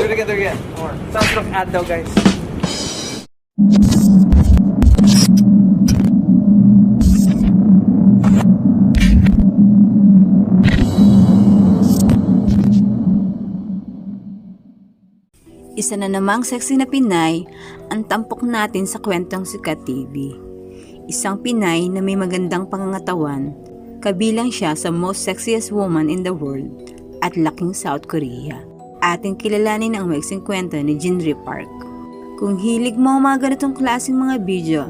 Do it again. More. Sounds like ad daw, guys. Isa na namang sexy na Pinay ang tampok natin sa Kwentong Sikat TV. Isang Pinay na may magandang pangangatawan, kabilang siya sa most sexiest woman in the world at laking South Korea. Ating kilalanin ang maiksing kwento ni Jinri Park. Kung hilig mo ang mga ganitong klaseng mga video,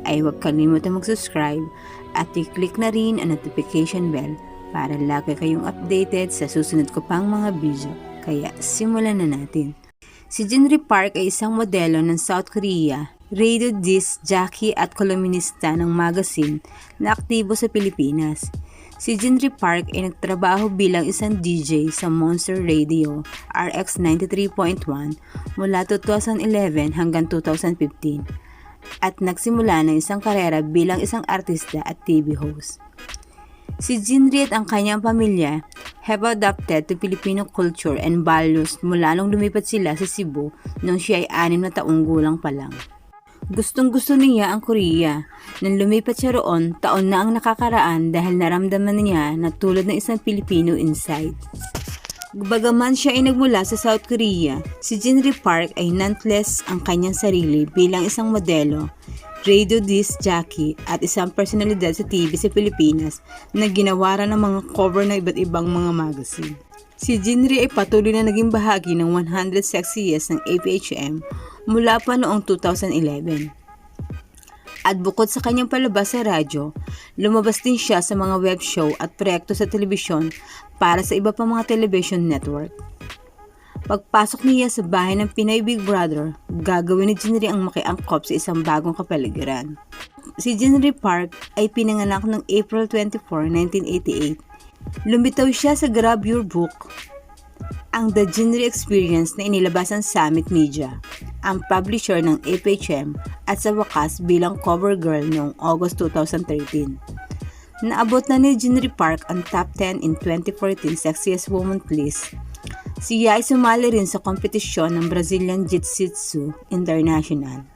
ay huwag kalimutan mag-subscribe at i-click na rin ang notification bell para lagi kayong updated sa susunod ko pang mga video. Kaya simulan na natin. Si Jinri Park ay isang modelo ng South Korea, radio disc jockey at kolumnista ng magazine na aktibo sa Pilipinas. Si Jinri Park ay nagtrabaho bilang isang DJ sa Monster Radio RX 93.1 mula 2011 hanggang 2015 at nagsimula ng isang karera bilang isang artista at TV host. Si Jinri at ang kanyang pamilya have adapted to Filipino culture and values mula nung lumipat sila sa Cebu nung siya ay 6 na taong gulang pa lang. Gustong-gusto niya ang Korea. Nang lumipat siya roon, taon na ang nakakaraan dahil naramdaman niya na tulad ng isang Pilipino inside. Bagaman siya ay nagmula sa South Korea, si Jinri Park ay nonetheless ang kanyang sarili bilang isang modelo, radio disc jockey at isang personalidad sa TV sa Pilipinas na ginawaran ng mga cover ng iba't ibang mga magazine. Si Jinri ay patuloy na naging bahagi ng 100 Sexiest ng APHM mula pa noong 2011. At bukod sa kanyang palabas sa radyo, lumabas din siya sa mga web show at proyekto sa telebisyon para sa iba pang mga television network. Pagpasok niya sa bahay ng Pinay Big Brother, gagawin ni Jinri ang makiangkop sa isang bagong kapaligiran. Si Jinri Park ay pinanganak noong April 24, 1988. Lumitaw siya sa Grab Your Book, ang The Jinri Experience na inilabas ng Summit Media, ang publisher ng APHM at sa wakas bilang cover girl noong August 2013. Naabot na ni Jinri Park ang top 10 in 2014 Sexiest Woman list. Siya ay sumali rin sa kompetisyon ng Brazilian Jiu-Jitsu International.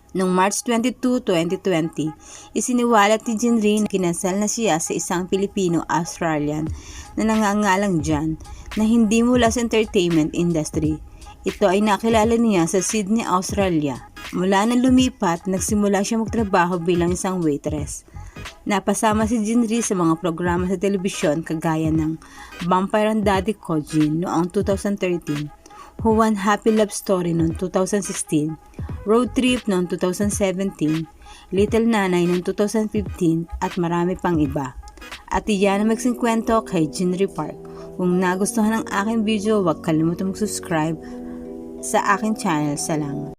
Noong March 22, 2020, isiniwalat ni Jinri na kinasal na siya sa isang Filipino-Australian na nangangalang John na hindi mula sa entertainment industry. Ito ay nakilala niya sa Sydney, Australia. Mula na lumipat, nagsimula siya magtrabaho bilang isang waitress. Napasama si Jinri sa mga programa sa telebisyon kagaya ng Vampire and Daddy Kojin noong 2013, Who Won Happy Love Story noong 2016, Road Trip noong 2017, Little Nanay noong 2015 at marami pang iba. At iyan ang magsing kwento kay Jinri Park. Kung nagustuhan ang aking video, huwag kalimutan mag-subscribe sa aking channel. Salamat.